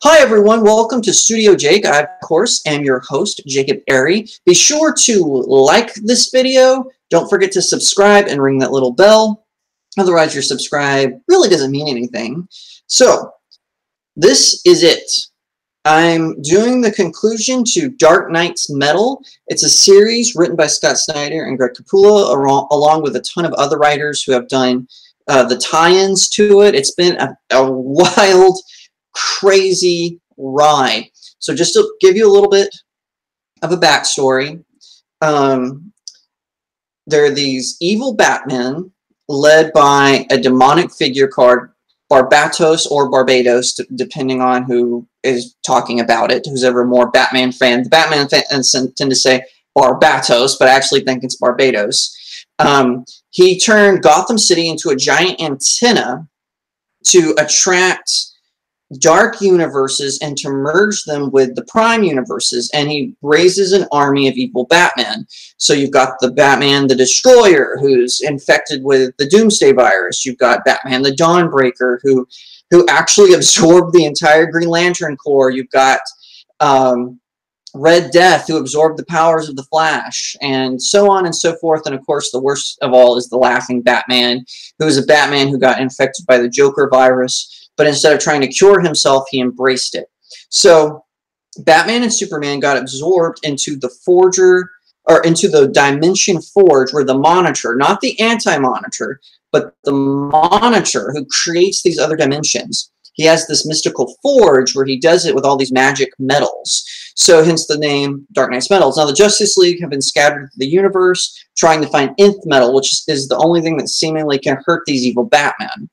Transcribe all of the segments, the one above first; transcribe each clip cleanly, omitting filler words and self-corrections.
Hi everyone, welcome to Studio Jake. I, of course, am your host, Jacob Airy. Be sure to like this video. Don't forget to subscribe and ring that little bell. Otherwise, your subscribe really doesn't mean anything. So, this is it. I'm doing the conclusion to Dark Knight's Metal. It's a series written by Scott Snyder and Greg Capullo, along with a ton of other writers who have done the tie-ins to it. It's been a wild, crazy ride. So just to give you a little bit of a backstory, there are these evil Batmen led by a demonic figure called Barbatos or Barbados, depending on who is talking about it. Who's ever more Batman fan. The Batman fans tend to say Barbatos, but I actually think it's Barbados. He turned Gotham City into a giant antenna to attract dark universes and to merge them with the prime universes, and he raises an army of evil Batman. So you've got the Batman the Destroyer, who's infected with the Doomsday virus. You've got Batman the Dawnbreaker, who actually absorbed the entire Green Lantern Corps. You've got Red Death, who absorbed the powers of the Flash, and so on and so forth. And of course, the worst of all is the Laughing Batman, who is a Batman who got infected by the Joker virus, but instead of trying to cure himself, he embraced it. So Batman and Superman got absorbed into the Forger, or into the Dimension Forge, where the Monitor, not the Anti-Monitor, but the Monitor who creates these other dimensions. He has this mystical forge where he does it with all these magic metals. So hence the name Dark Knight's Metals. Now the Justice League have been scattered through the universe trying to find nth metal, which is the only thing that seemingly can hurt these evil Batman.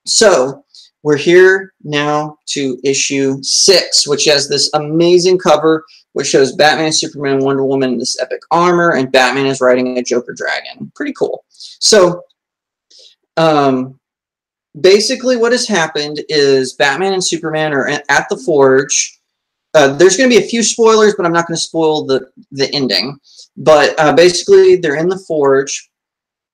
So we're here now to issue 6, which has this amazing cover, which shows Batman, Superman, and Wonder Woman in this epic armor, and Batman is riding a Joker dragon. Pretty cool. So, basically what has happened is Batman and Superman are at the Forge. There's going to be a few spoilers, but I'm not going to spoil the ending. But basically, they're in the Forge,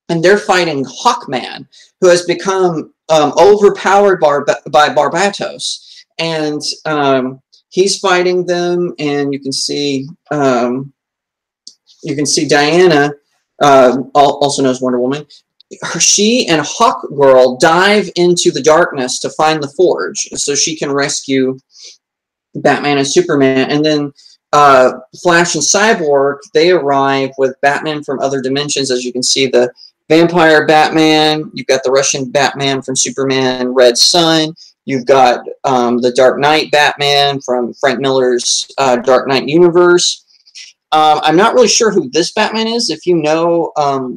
and they're fighting Hawkman, who has become overpowered by Barbatos, and he's fighting them. And you can see Diana, also known as Wonder Woman. She and Hawkgirl dive into the darkness to find the Forge, so she can rescue Batman and Superman. And then Flash and Cyborg, they arrive with Batman from other dimensions. As you can see, the Vampire Batman, you've got the Russian Batman from Superman Red Sun, you've got the Dark Knight Batman from Frank Miller's Dark Knight universe. I'm not really sure who this Batman is. If you know,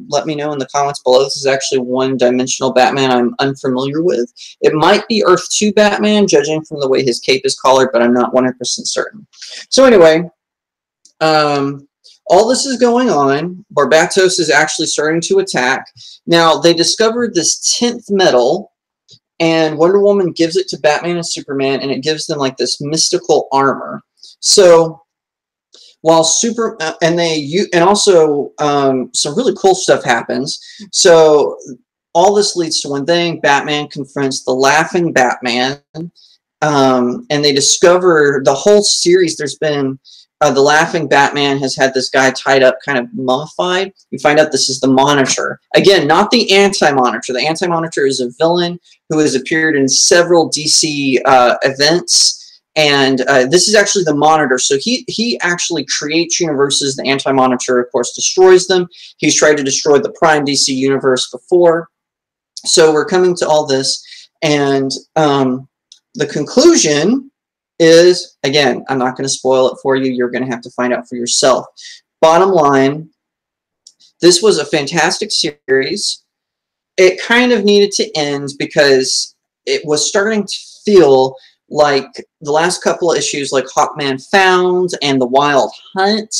let me know in the comments below. This is actually one-dimensional Batman I'm unfamiliar with. It might be Earth 2 Batman, judging from the way his cape is colored, but I'm not 100% certain. So anyway, all this is going on. Barbatos is actually starting to attack. Now, they discovered this 10th metal, and Wonder Woman gives it to Batman and Superman, and it gives them like this mystical armor. So while and also some really cool stuff happens. So all this leads to one thing: Batman confronts the Laughing Batman, and they discover the whole series. There's been the Laughing Batman has had this guy tied up, kind of mummified. You find out this is the Monitor. Again, not the Anti-Monitor. The Anti-Monitor is a villain who has appeared in several DC events. And this is actually the Monitor. So he actually creates universes. The Anti-Monitor, of course, destroys them. He's tried to destroy the Prime DC universe before. So we're coming to all this. And the conclusion is, again, I'm not going to spoil it for you. You're going to have to find out for yourself. Bottom line, this was a fantastic series. It kind of needed to end because it was starting to feel like the last couple of issues, like Hawkman Found and The Wild Hunt,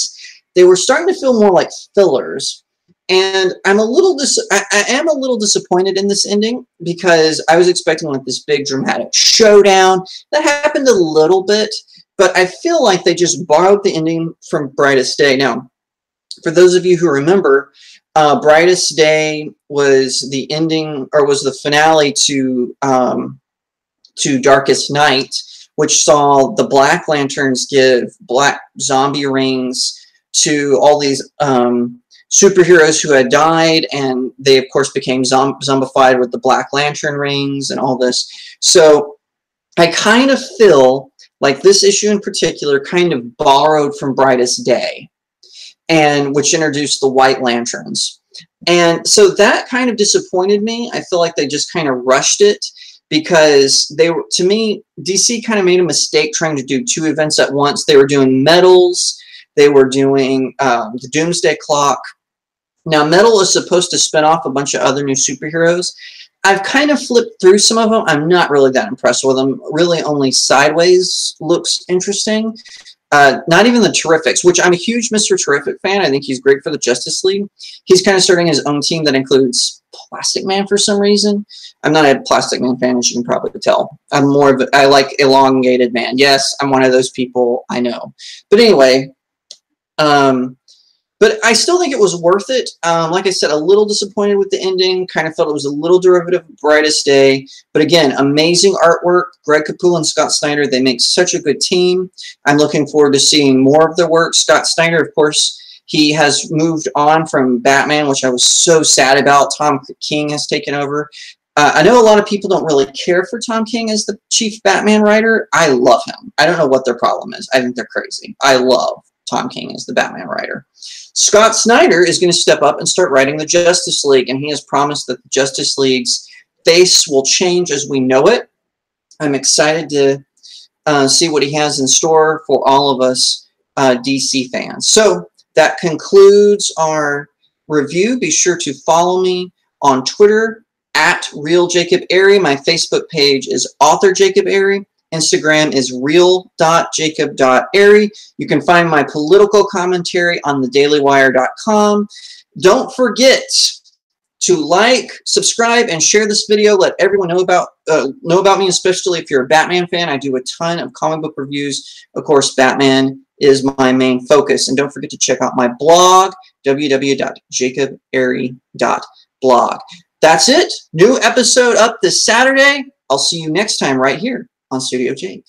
they were starting to feel more like fillers. And I am a little disappointed in this ending, because I was expecting like this big dramatic showdown. That happened a little bit, but I feel like they just borrowed the ending from Brightest Day. Now, for those of you who remember, Brightest Day was the ending, or was the finale to Darkest Night, which saw the Black Lanterns give black zombie rings to all these superheroes who had died, and they, of course, became zombified with the Black Lantern rings and all this. So I kind of feel like this issue in particular kind of borrowed from Brightest Day, and which introduced the White Lanterns. And so that kind of disappointed me. I feel like they just kind of rushed it, because they were, to me, DC kind of made a mistake trying to do 2 events at once. They were doing Metals, they were doing the Doomsday Clock. Now, Metal is supposed to spin off a bunch of other new superheroes. I've kind of flipped through some of them. I'm not really that impressed with them. Really, only Sideways looks interesting. Not even the Terrifics, which I'm a huge Mr. Terrific fan. I think he's great for the Justice League. He's kind of starting his own team that includes Plastic Man for some reason. I'm not a Plastic Man fan, as you can probably tell. I'm more of I like Elongated Man. Yes, I'm one of those people, I know. But anyway, but I still think it was worth it. Like I said, a little disappointed with the ending. Kind of felt it was a little derivative of Brightest Day. But again, amazing artwork. Greg Capullo and Scott Snyder, they make such a good team. I'm looking forward to seeing more of their work. Scott Snyder, of course, he has moved on from Batman, which I was so sad about. Tom King has taken over. I know a lot of people don't really care for Tom King as the chief Batman writer. I love him. I don't know what their problem is. I think they're crazy. I love Tom King as the Batman writer. Scott Snyder is going to step up and start writing the Justice League, and he has promised that the Justice League's face will change as we know it. I'm excited to see what he has in store for all of us DC fans. So that concludes our review. Be sure to follow me on Twitter at RealJacobAiry. My Facebook page is Author Jacob Airy. Instagram is real.jacob.airy. You can find my political commentary on thedailywire.com. Don't forget to like, subscribe, and share this video. Let everyone know about me, especially if you're a Batman fan. I do a ton of comic book reviews. Of course, Batman is my main focus. And don't forget to check out my blog, www.jacobairy.blog. That's it. New episode up this Saturday. I'll see you next time right here on Studio Jake.